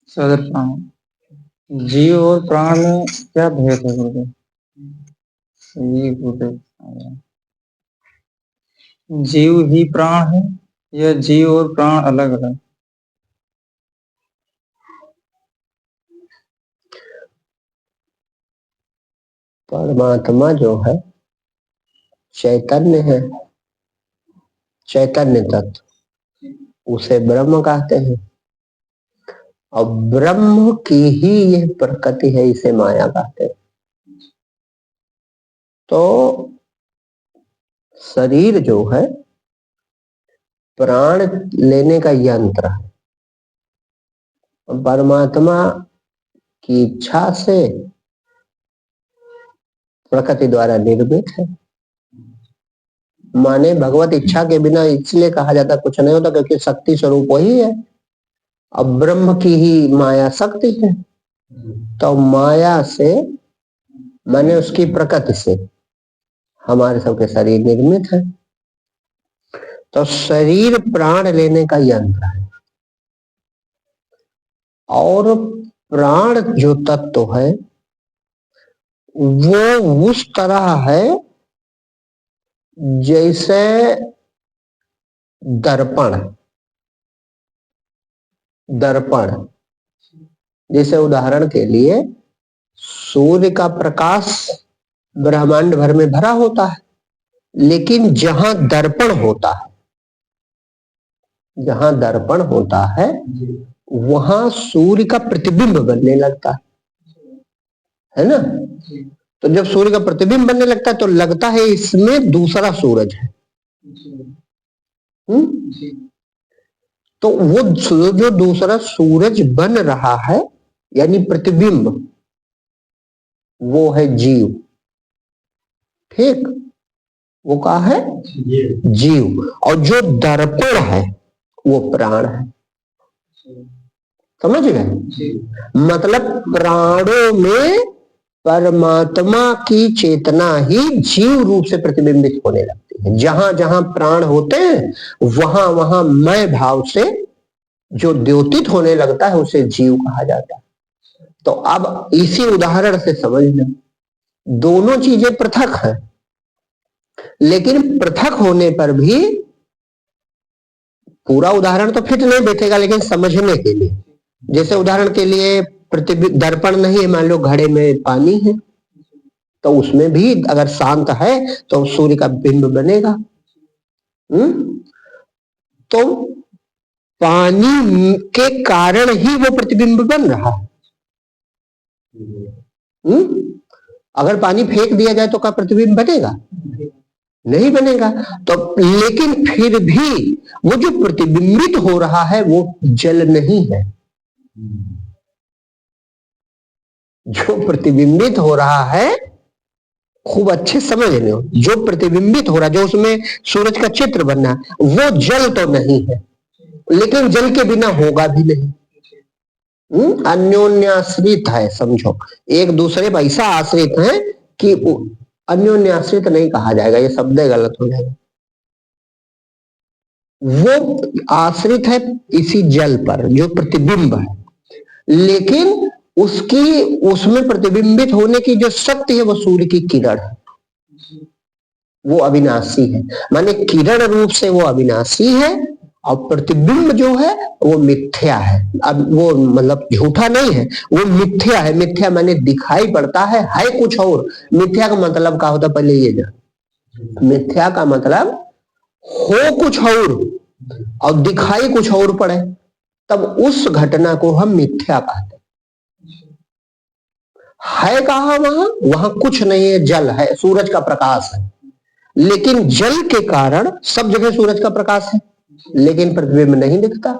सदर प्राण। जीव और प्राण में क्या भेद है गुरुदेव? ये गुरुदेव, जीव ही प्राण है या जीव और प्राण अलग अलग? परमात्मा जो है चैतन्य है, चैतन्य तत्व, उसे ब्रह्म कहते हैं। और ब्रह्म की ही यह प्रकृति है, इसे माया कहते हैं। तो शरीर जो है प्राण लेने का यंत्र है। परमात्मा की इच्छा से प्रकृति द्वारा निर्मित है। माने भगवत इच्छा के बिना इसलिए कहा जाता कुछ नहीं होता, क्योंकि शक्ति स्वरूप वही है। अब ब्रह्म की ही माया शक्ति है, तो माया से माने उसकी प्रकृति से हमारे सबके शरीर निर्मित है। तो शरीर प्राण लेने का यंत्र है। और प्राण जो तत्व है वो उस तरह है जैसे दर्पण। दर्पण जैसे उदाहरण के लिए सूर्य का प्रकाश ब्रह्मांड भर में भरा होता है, लेकिन जहां दर्पण होता है, जहां दर्पण होता है वहां सूर्य का प्रतिबिंब बनने लगता है ना। तो जब सूर्य का प्रतिबिंब बनने लगता है तो लगता है इसमें दूसरा सूरज है। तो वो जो दूसरा सूरज बन रहा है यानी प्रतिबिंब, वो है जीव। ठीक, वो कहा है जीव। और जो दर्पण है वो प्राण है। समझ गए? मतलब प्राणों में परमात्मा की चेतना ही जीव रूप से प्रतिबिंबित होने लगती है। जहां जहां प्राण होते हैं वहां वहां मैं भाव से जो द्योतित होने लगता है उसे जीव कहा जाता है। तो अब इसी उदाहरण से समझ लें, दोनों चीजें पृथक हैं, लेकिन पृथक होने पर भी पूरा उदाहरण तो फिट नहीं बैठेगा, लेकिन समझने के लिए, जैसे उदाहरण के लिए दर्पण नहीं है, मान लो घड़े में पानी है, तो उसमें भी अगर शांत है तो सूर्य का बिंब बनेगा। तो पानी के कारण ही वो प्रतिबिंब बन रहा है। अगर पानी फेंक दिया जाए तो क्या प्रतिबिंब बनेगा? नहीं बनेगा। तो लेकिन फिर भी वो जो प्रतिबिंबित हो रहा है वो जल नहीं है। जो प्रतिबिंबित हो रहा है, खूब अच्छे समझ लो, जो प्रतिबिंबित हो रहा है, जो उसमें सूरज का चित्र बनना है, वो जल तो नहीं है, लेकिन जल के बिना होगा भी नहीं। अन्योन्याश्रित है, समझो, एक दूसरे पर ऐसा आश्रित है कि अन्योन्याश्रित नहीं कहा जाएगा, ये शब्द गलत हो जाएगा। वो आश्रित है इसी जल पर जो प्रतिबिंब है, लेकिन उसकी उसमें प्रतिबिंबित होने की जो शक्ति है वो सूर्य की किरण है। वो अविनाशी है, माने किरण रूप से वो अविनाशी है, और प्रतिबिंब जो है वो मिथ्या है। अब वो मतलब झूठा नहीं है, वो मिथ्या है। मिथ्या माने दिखाई पड़ता है कुछ और। मिथ्या का मतलब क्या होता, पहले ये जान। मिथ्या का मतलब हो कुछ और दिखाई कुछ और पड़े, तब उस घटना को हम मिथ्या कहते है। कहा वहां वहां कुछ नहीं है, जल है, सूरज का प्रकाश है, लेकिन जल के कारण सब जगह सूरज का प्रकाश है, लेकिन प्रतिबिंब नहीं दिखता।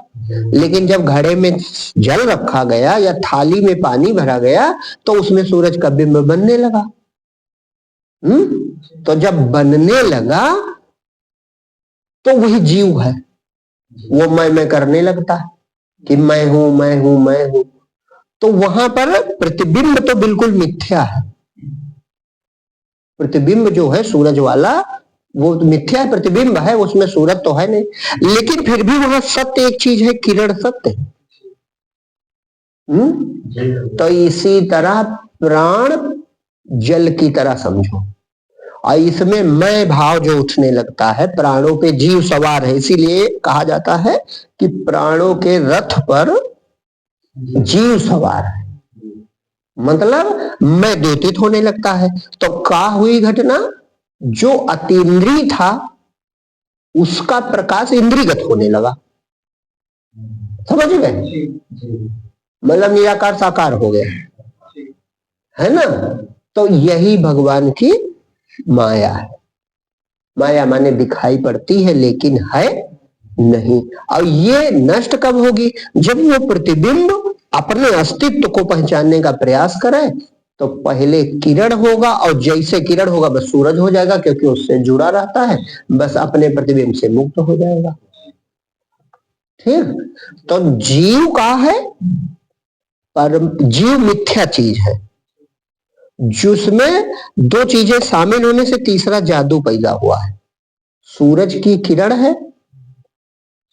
लेकिन जब घड़े में जल रखा गया या थाली में पानी भरा गया तो उसमें सूरज का बिंब बनने लगा। तो जब बनने लगा तो वही जीव है, वो मैं करने लगता है कि मैं हूं मैं हूं मैं हूं। तो वहां पर प्रतिबिंब तो बिल्कुल मिथ्या है। प्रतिबिंब जो है सूरज वाला वो मिथ्या प्रतिबिंब है, उसमें सूरज तो है नहीं, लेकिन फिर भी वहां सत्य एक चीज है, किरण सत्य है। तो इसी तरह प्राण जल की तरह समझो, और इसमें मैं भाव जो उठने लगता है, प्राणों पे जीव सवार है, इसीलिए कहा जाता है कि प्राणों के रथ पर जीव सवार है, मतलब मैं द्योतित होने लगता है। तो क्या हुई घटना, जो अतीन्द्रिय था उसका प्रकाश इंद्रियगत होने लगा, समझ गए, मतलब निराकार साकार हो गया, है ना। तो यही भगवान की माया है। माया माने दिखाई पड़ती है लेकिन है नहीं। और ये नष्ट कब होगी, जब वो प्रतिबिंब अपने अस्तित्व को पहचानने का प्रयास करे। तो पहले किरण होगा, और जैसे किरण होगा बस सूरज हो जाएगा, क्योंकि उससे जुड़ा रहता है, बस अपने प्रतिबिंब से मुक्त हो जाएगा। ठीक, तो जीव का है, पर जीव मिथ्या चीज है, जिसमें दो चीजें शामिल होने से तीसरा जादू पैदा हुआ है। सूरज की किरण है,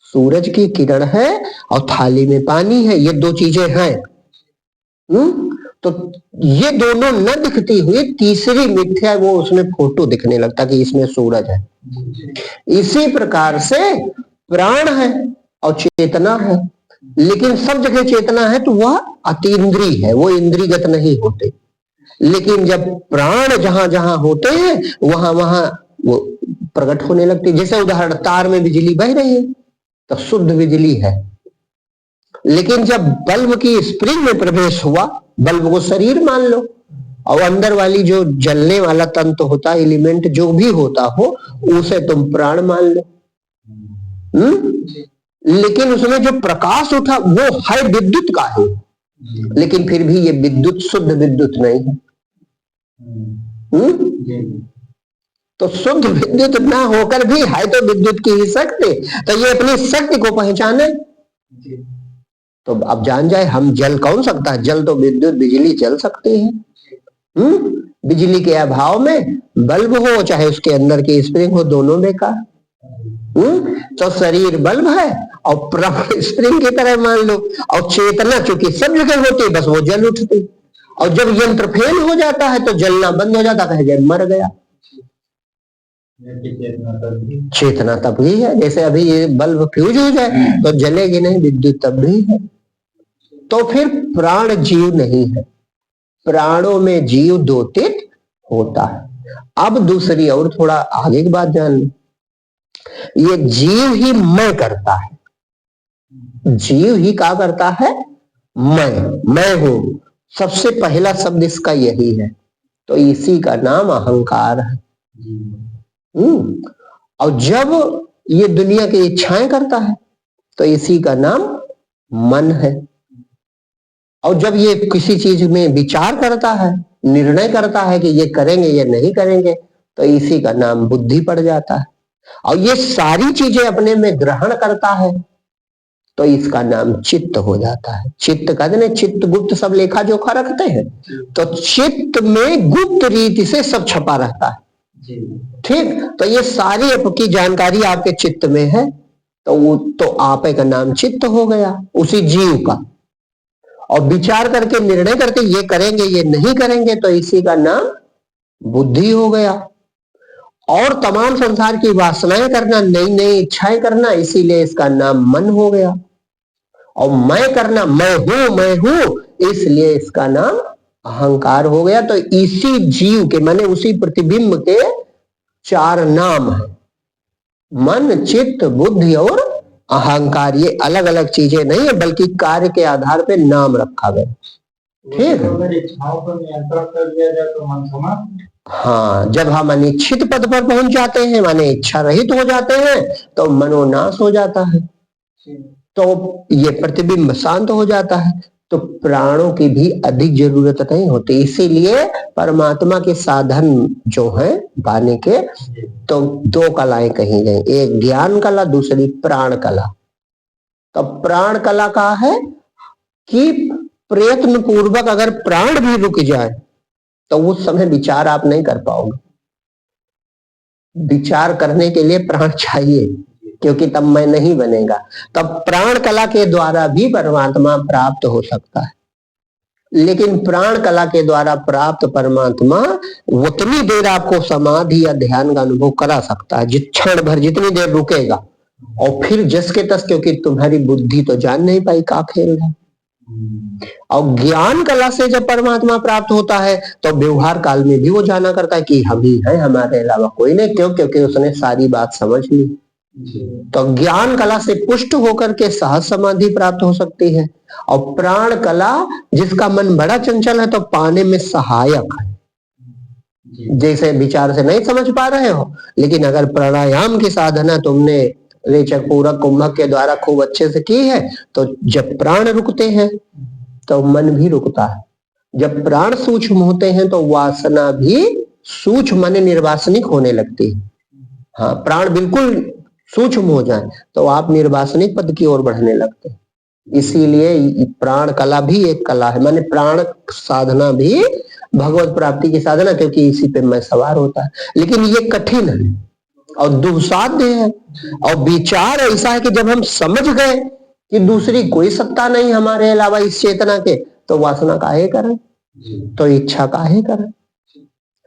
सूरज की किरण है और थाली में पानी है, ये दो चीजें हैं। तो ये दोनों न दिखती हुई तीसरी मिथ्या, वो उसमें फोटो दिखने लगता कि इसमें सूरज है। इसी प्रकार से प्राण है और चेतना है, लेकिन सब जगह चेतना है तो वह अतीन्द्रिय है, वो इंद्रियगत नहीं होते। लेकिन जब प्राण जहां जहां होते हैं वहां वहां वो प्रकट होने लगते। जैसे उदाहरण, तार में बिजली बह रही है तो शुद्ध बिजली है, लेकिन जब बल्ब की स्प्रिंग में प्रवेश हुआ, बल्ब को शरीर मान लो, और अंदर वाली जो जलने वाला तंत्र होता है, एलिमेंट जो भी होता हो, उसे तुम प्राण मान लो। लेकिन उसमें जो प्रकाश उठा वो है विद्युत का है, लेकिन फिर भी ये विद्युत शुद्ध विद्युत नहीं है। तो शुद्ध विद्युत ना होकर भी है तो विद्युत की ही शक्ति, तो ये अपनी शक्ति को पहचाने। तो अब जान जाए हम जल कौन सकता है, जल तो विद्युत बिजली जल सकते हैं। बिजली के अभाव में बल्ब हो चाहे उसके अंदर की स्प्रिंग हो, दोनों बेकार। तो शरीर बल्ब है और प्राण स्प्रिंग की तरह मान लो, और चेतना चूंकि सब जगह होती है बस वो जल उठती, और जब यंत्र फेल हो जाता है तो जलना बंद हो जाता है, मर गया। चेतना तब भी है, जैसे अभी ये बल्ब फ्यूज हो जाए तो जलेगी नहीं, विद्युत तब भी है। तो फिर प्राण जीव नहीं है, प्राणों में जीव द्योतित होता है। अब दूसरी और थोड़ा आगे की बात जान लो, ये जीव ही मैं करता है, जीव ही क्या करता है, मैं हूं। सबसे पहला शब्द इसका यही है, तो इसी का नाम अहंकार है। और जब ये दुनिया की इच्छाएं करता है तो इसी का नाम मन है। और जब ये किसी चीज में विचार करता है, निर्णय करता है कि ये करेंगे ये नहीं करेंगे, तो इसी का नाम बुद्धि पड़ जाता है। और ये सारी चीजें अपने में ग्रहण करता है तो इसका नाम चित्त हो जाता है। चित्त कहते हैं चित्त गुप्त, सब लेखा जोखा रखते हैं, तो चित्त में गुप्त रीति से सब छपा रहता है। ठीक, तो ये सारी आपकी जानकारी आपके चित्त में है, तो वो तो आप का नाम चित्त हो गया, उसी जीव का। और विचार करके निर्णय करके ये करेंगे ये नहीं करेंगे, तो इसी का नाम बुद्धि हो गया। और तमाम संसार की वासनाएं करना, नई नई इच्छाएं करना, इसीलिए इसका नाम मन हो गया। और मैं करना, मैं हूं, इसलिए इसका नाम अहंकार हो गया। तो इसी जीव के माने उसी प्रतिबिंब के चार नाम है, मन, चित्त, बुद्धि और अहंकार। ये अलग अलग चीजें नहीं है, बल्कि कार्य के आधार पे नाम रखा गया। ठीक है, अगर इच्छाओं पर नियंत्रण कर दिया जाए तो मन समाप्त। हाँ, जब हम अनिच्छित पद पर पहुंच जाते हैं, माने इच्छा रहित हो जाते हैं, तो मनोनाश हो जाता है, तो ये प्रतिबिंब शांत हो जाता है। तो प्राणों की भी अधिक जरूरत नहीं होती। इसीलिए परमात्मा के साधन जो है पाने के, तो दो कलाएं कही गई, एक ज्ञान कला, दूसरी प्राण कला। तो प्राण कला का है कि प्रयत्न पूर्वक अगर प्राण भी रुक जाए तो उस समय विचार आप नहीं कर पाओगे। विचार करने के लिए प्राण चाहिए, क्योंकि तब मैं नहीं बनेगा। तब प्राण कला के द्वारा भी परमात्मा प्राप्त हो सकता है। लेकिन प्राण कला के द्वारा प्राप्त परमात्मा उतनी देर आपको समाधि या ध्यान का अनुभव करा सकता है, जिस क्षण भर जितनी देर रुकेगा, और फिर जस के तस, क्योंकि तुम्हारी बुद्धि तो जान नहीं पाई का खेल है। और ज्ञान कला से जब परमात्मा प्राप्त होता है तो व्यवहार काल में भी वो जाना करता है कि हम ही है, हमारे अलावा कोई नहीं। क्यों? क्योंकि उसने सारी बात समझ ली। तो ज्ञान कला से पुष्ट होकर के सहज समाधि प्राप्त हो सकती है। और प्राण कला, जिसका मन बड़ा चंचल है तो पाने में सहायक है। जैसे विचार से नहीं समझ पा रहे हो, लेकिन अगर प्राणायाम की साधना तुमने रेचक पूरक कुंभक के द्वारा खूब अच्छे से की है, तो जब प्राण रुकते हैं तो मन भी रुकता है। जब प्राण सूक्ष्म होते हैं तो वासना भी सूक्ष्म माने निर्वासनिक होने लगती है। हाँ, प्राण बिल्कुल सूक्ष्म हो जाए तो आप निर्वासनिक पद की ओर बढ़ने लगते हैं। इसीलिए प्राण कला भी एक कला है, माने प्राण साधना भी भगवत प्राप्ति की साधना, क्योंकि इसी पे मैं सवार होता है। लेकिन ये कठिन है और दुस्साध्य है। और विचार ऐसा है कि जब हम समझ गए कि दूसरी कोई सत्ता नहीं हमारे अलावा इस चेतना के, तो वासना काहे करें, तो इच्छा काहे करें,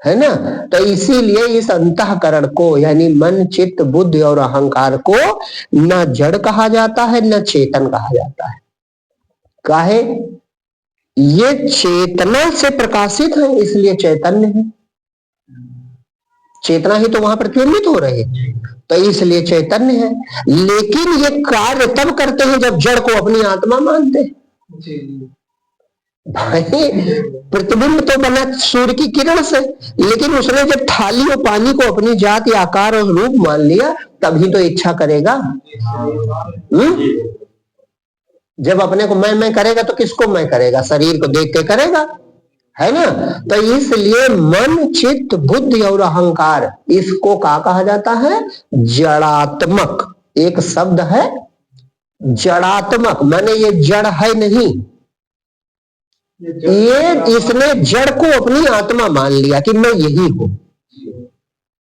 है ना। तो इसीलिए इस अंतःकरण को, यानी मन चित्त बुद्धि और अहंकार को न जड़ कहा जाता है न चेतन कहा जाता है। काहे? ये चेतना से प्रकाशित है, इसलिए चैतन्य है। चेतना ही तो वहां प्रतिबिंबित हो रही है, तो इसलिए चैतन्य है। लेकिन ये कार्य तब करते हैं जब जड़ को अपनी आत्मा मानते हैं। भाई, प्रतिबिंब तो बना सूर्य की किरण से, लेकिन उसने जब थाली और पानी को अपनी जात या आकार और रूप मान लिया, तभी तो इच्छा करेगा। जब अपने को मैं करेगा तो किसको मैं करेगा? शरीर को देख के करेगा, है ना। तो इसलिए मन चित्त बुद्धि और अहंकार, इसको क्या कहा जाता है? जड़ात्मक। एक शब्द है जड़ात्मक, माने ये जड़ है नहीं, ये इसने जड़ को अपनी आत्मा मान लिया कि मैं यही हूं।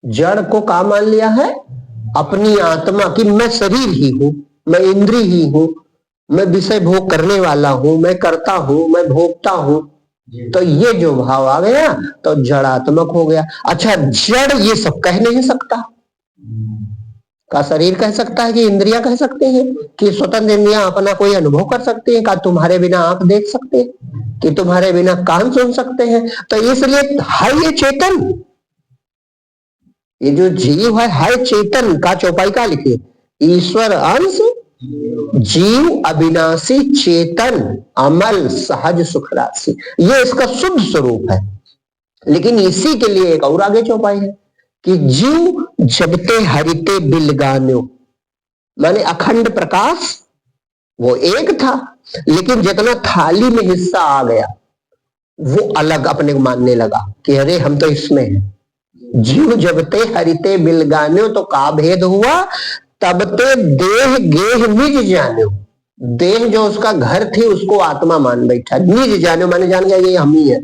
जड़ को क्या मान लिया है? अपनी आत्मा, कि मैं शरीर ही हूं, मैं इंद्रिय ही हूं, मैं विषय भोग करने वाला हूं, मैं करता हूं, मैं भोगता हूं। तो ये जो भाव आ गया तो जड़ात्मक हो गया। अच्छा, जड़ ये सब कह नहीं सकता। का शरीर कह सकता है? कि इंद्रियां कह सकते हैं? कि स्वतंत्र इंद्रियां अपना कोई अनुभव कर सकते हैं? का तुम्हारे बिना आंख देख सकते हैं? कि तुम्हारे बिना कान सुन सकते हैं? तो इसलिए है ये चेतन, ये जो जीव है चेतन। का चौपाई का लिखिए, ईश्वर अंश जीव अविनाशी चेतन अमल सहज सुख राशि, ये इसका शुद्ध स्वरूप है। लेकिन इसी के लिए एक और आगे चौपाई है कि जीव जगते हरिते बिलगान्यो, माने अखंड प्रकाश वो एक था, लेकिन जितना थाली में हिस्सा आ गया वो अलग अपने को मानने लगा कि अरे हम तो इसमें हैं। जीव जगते हरिते बिलगान्यो, तो का भेद हुआ? तबते देह गेह निज जान्यो, देह जो उसका घर थी उसको आत्मा मान बैठा। निज जान्यो माने जान गया ये हम ही है।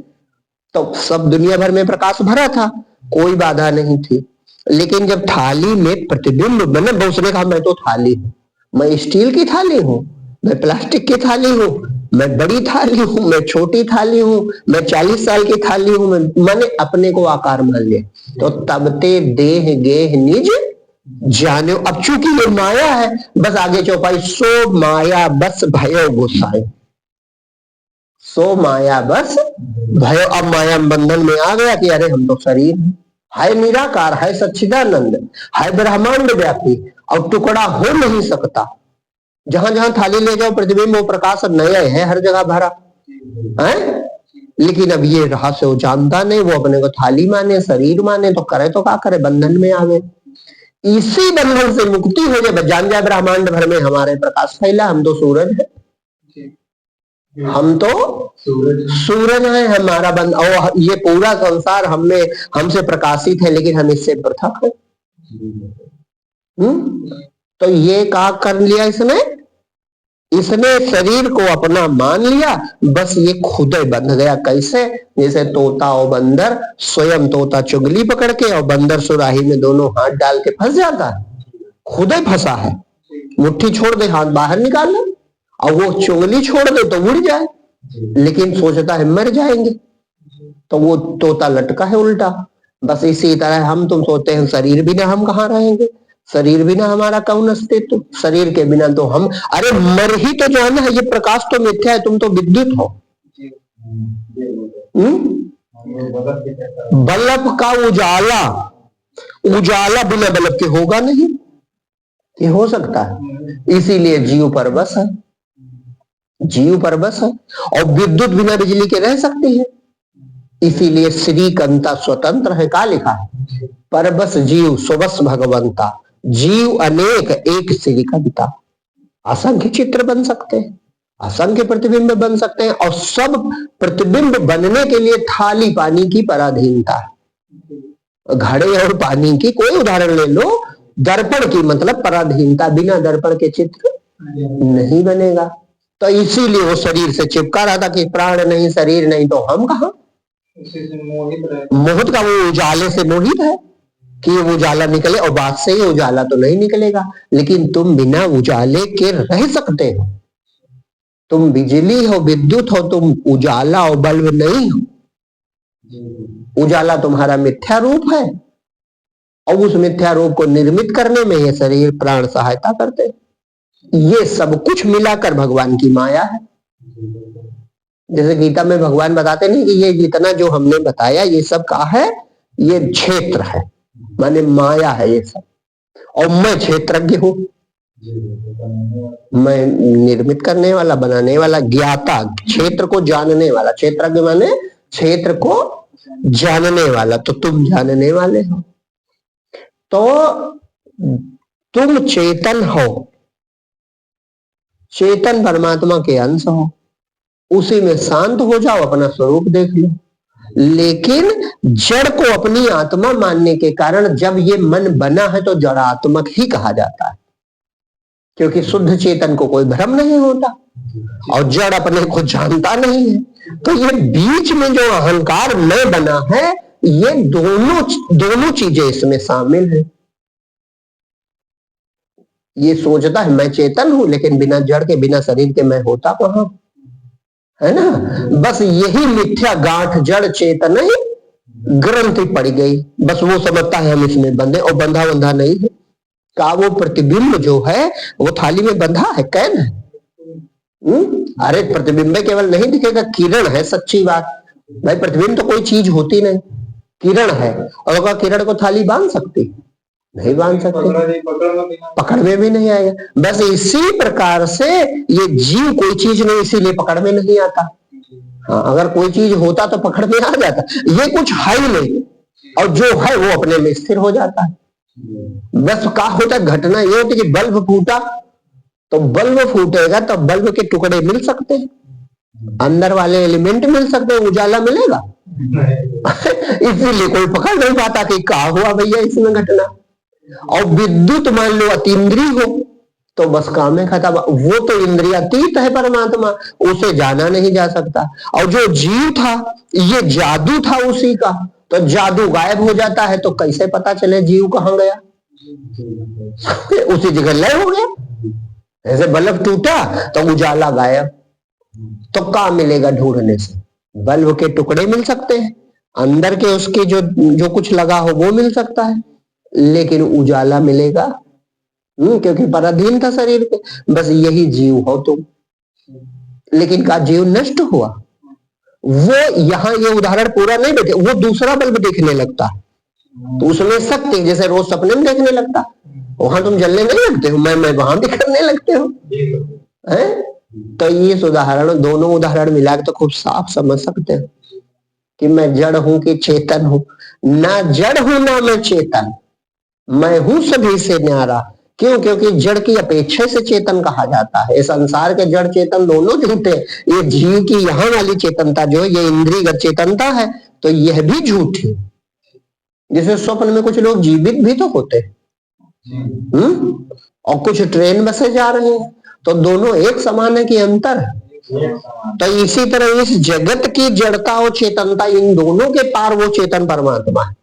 तो सब दुनिया भर में प्रकाश भरा था, कोई बाधा नहीं थी। लेकिन जब थाली में प्रतिबिंब बना, उसने कहा मैं तो थाली हूं, मैं स्टील की थाली हूं, मैं प्लास्टिक की थाली हूं, मैं बड़ी थाली हूं, मैं छोटी थाली हूं, मैं 40 साल की थाली हूं, मैंने अपने को आकार मान लिया। तो तबते देह गेह निज जाने। अब चूंकि ये माया है, बस आगे चौपाई, सो माया बस भयो गुस्साए, सो माया बस भयो। अब माया बंधन में आ गया कि अरे हम तो शरीर है निराकार, है सच्चिदानंद, है ब्रह्मांड व्यापी, और टुकड़ा हो नहीं सकता। जहां जहां थाली ले जाओ प्रतिबिंब वो प्रकाश नया है, हर जगह भरा है। लेकिन अब ये रहस्य वो जानता नहीं, वो अपने को थाली माने, शरीर माने, तो करे तो क्या करे? बंधन में आ गए। इसी बंधन से मुक्ति हो जाए, जान जाए ब्रह्मांड भर में हमारे प्रकाश फैला, हम तो सूरज है, हम तो सूरज है, हमारा बंद, और ये पूरा संसार हमें हमसे प्रकाशित है, लेकिन हम इससे पृथक है। तो ये क्या कर लिया इसने? इसने शरीर को अपना मान लिया, बस ये खुद ही बंध गया। कैसे? जैसे तोता और बंदर, स्वयं तोता चुगली पकड़ के और बंदर सुराही में दोनों हाथ डाल के फंस जाता है, खुद ही फंसा है। मुट्ठी छोड़ दे, हाथ बाहर निकाल ले, और वो चुगली छोड़ दे तो उड़ जाए। लेकिन सोचता है मर जाएंगे, तो वो तोता लटका है उल्टा। बस इसी तरह हम तुम सोचते हैं शरीर बिना हम कहाँ रहेंगे, शरीर बिना हमारा कौन अस्तित्व, शरीर के बिना तो हम, अरे मर ही तो जाना है, ये प्रकाश तो मिथ्या है, तुम तो विद्युत हो। बल्ब का उजाला, उजाला बिना बल्ब के होगा नहीं, ये हो सकता है। इसीलिए जीव पर बस है, जीव पर बस है। और विद्युत बिना बिजली के रह सकती है, इसीलिए श्रीकंता स्वतंत्र है। का लिखा है, पर बस जीव स्वबस भगवंता, जीव अनेक एक श्रीकंता। असंख्य चित्र बन सकते हैं, असंख्य प्रतिबिंब बन सकते हैं, और सब प्रतिबिंब बनने के लिए थाली पानी की पराधीनता है। घड़े और पानी की कोई उदाहरण ले लो, दर्पण की मतलब पराधीनता, बिना दर्पण के चित्र नहीं बनेगा। तो इसीलिए वो शरीर से चिपका रहा था कि प्राण नहीं, शरीर नहीं, तो हम कहा मोहित का, वो उजाले से मोहित है कि वो उजाला निकले, और बात से ही उजाला तो नहीं निकलेगा। लेकिन तुम बिना उजाले के रह सकते हो, तुम बिजली हो, विद्युत हो, तुम उजाला और बल्ब नहीं हो। उजाला तुम्हारा मिथ्या रूप है, और उस मिथ्या रूप को निर्मित करने में ये शरीर प्राण सहायता करते हैं। ये सब कुछ मिलाकर भगवान की माया है। जैसे गीता में भगवान बताते नहीं कि ये जितना जो हमने बताया ये सब का है, ये क्षेत्र है, माने माया है ये सब, और मैं क्षेत्रज्ञ हूं, मैं निर्मित करने वाला, बनाने वाला, ज्ञाता, क्षेत्र को जानने वाला। क्षेत्रज्ञ माने क्षेत्र को जानने वाला, तो तुम जानने वाले हो। तो तुम चेतन हो, चेतन परमात्मा के अंश हो, उसी में शांत हो जाओ, अपना स्वरूप देख लो। लेकिन जड़ को अपनी आत्मा मानने के कारण जब ये मन बना है तो जड़ात्मक ही कहा जाता है, क्योंकि शुद्ध चेतन को कोई भ्रम नहीं होता, और जड़ अपने को जानता नहीं है। तो ये बीच में जो अहंकार मैं बना है, ये दोनों चीजें इसमें शामिल है। ये सोचता है मैं चेतन हूं, लेकिन बिना जड़ के, बिना शरीर के मैं होता कहां, है ना। बस यही मिथ्या गांठ जड़ चेतन ही ग्रंथि पड़ गई, बस वो समझता है हम इसमें बंधे, और बंधा बंधा नहीं है। का वो प्रतिबिंब जो है वो थाली में बंधा है, कैद है। अरे प्रतिबिंब केवल नहीं दिखेगा, किरण है, सच्ची बात भाई। प्रतिबिंब तो कोई चीज होती नहीं, किरण है, और अगर किरण को थाली बांध सकती, नहीं बांध सकते, पकड़ में भी नहीं आएगा। बस इसी प्रकार से ये जीव कोई चीज नहीं, इसीलिए पकड़ में नहीं आता। हाँ, अगर कोई चीज होता तो पकड़ में आ जाता, ये कुछ है ही नहीं, और जो है वो अपने में स्थिर हो जाता है। बस क्या होता, घटना ये होती कि बल्ब फूटा, तो बल्ब फूटेगा तो बल्ब के टुकड़े मिल सकते हैं, अंदर वाले एलिमेंट मिल सकते हैं, उजाला मिलेगा इसीलिए कोई पकड़ नहीं पाता कि क्या हुआ भैया इसमें घटना। और विद्युत मान लो अतीन्द्रिय हो तो बस काम है खत्म, वो तो इंद्रियातीत है परमात्मा, उसे जाना नहीं जा सकता। और जो जीव था ये जादू था उसी का, तो जादू गायब हो जाता है तो कैसे पता चले जीव कहाँ गया उसी जगह लय हो गया। ऐसे बल्ब टूटा तो उजाला गायब, तो क्या मिलेगा ढूंढने से, बल्ब के टुकड़े मिल सकते हैं, अंदर के उसके जो कुछ लगा हो वो मिल सकता है, लेकिन उजाला मिलेगा क्योंकि पराधीन था शरीर के। बस यही जीव हो तुम। लेकिन का जीव नष्ट हुआ, वो यहाँ ये उदाहरण पूरा नहीं देते, वो दूसरा बल्ब देखने लगता तो उसमें शक्ति, जैसे रोज सपने में देखने लगता, वहां तुम जलने नहीं लगते हो, मैं वहां भी करने लगते हो है? तो ये उदाहरण, दोनों उदाहरण मिला के तो खूब साफ समझ सकते हो कि मैं जड़ हूं कि चेतन हूं। ना जड़ हूं ना मैं चेतन, मैं हूं सभी से न्यारा। क्यों? क्योंकि जड़ की अपेक्षा से चेतन कहा जाता है। संसार के जड़ चेतन दोनों झूठे, ये जीव की यहाँ वाली चेतनता जो है, ये इंद्रियगत चेतनता है, तो यह भी झूठी। जैसे स्वप्न में कुछ लोग जीवित भी तो होते हैं, और कुछ ट्रेन बसे जा रहे हैं, तो दोनों एक समान है कि अंतर है? तो इसी तरह इस जगत की जड़ता और चेतनता, इन दोनों के पार वो चेतन परमात्मा है।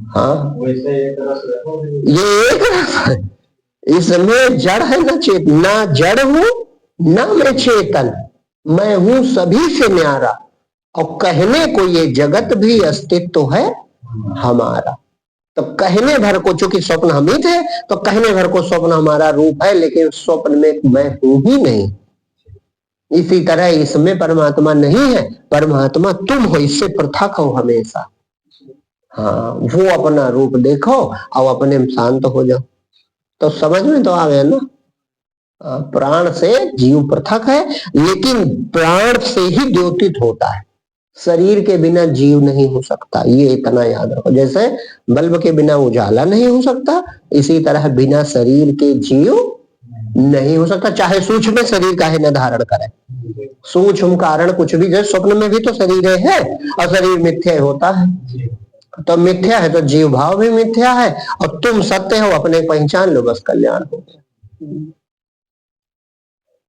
हाँ, ये एक रस है, इसमें जड़ है ना चेतन, ना जड़ हूं ना मैं चेतन, मैं हूं सभी से न्यारा, और कहने को ये जगत भी अस्तित्व है हमारा। तो कहने भर को, चूंकि स्वप्न हम ही थे, तो कहने भर को स्वप्न हमारा रूप है, लेकिन स्वप्न में मैं हूं ही नहीं। इसी तरह इसमें परमात्मा नहीं है, परमात्मा तुम हो, इससे पृथक हो हमेशा। हाँ, वो अपना रूप देखो और अपने में शांत हो जाओ। तो समझ में तो आ गया ना। प्राण से जीव पृथक है, लेकिन प्राण से ही द्योतित होता है। शरीर के बिना जीव नहीं हो सकता, ये इतना याद रखो। जैसे बल्ब के बिना उजाला नहीं हो सकता, इसी तरह बिना शरीर के जीव नहीं हो सकता, चाहे सूक्ष्म शरीर काहे न धारण करे। सूक्ष्म कारण कुछ भी, जैसे स्वप्न में भी तो शरीर है और शरीर मिथ्या होता है, तो मिथ्या है तो जीव भाव भी मिथ्या है, और तुम सत्य हो, अपने पहचान लो, बस कल्याण हो गया।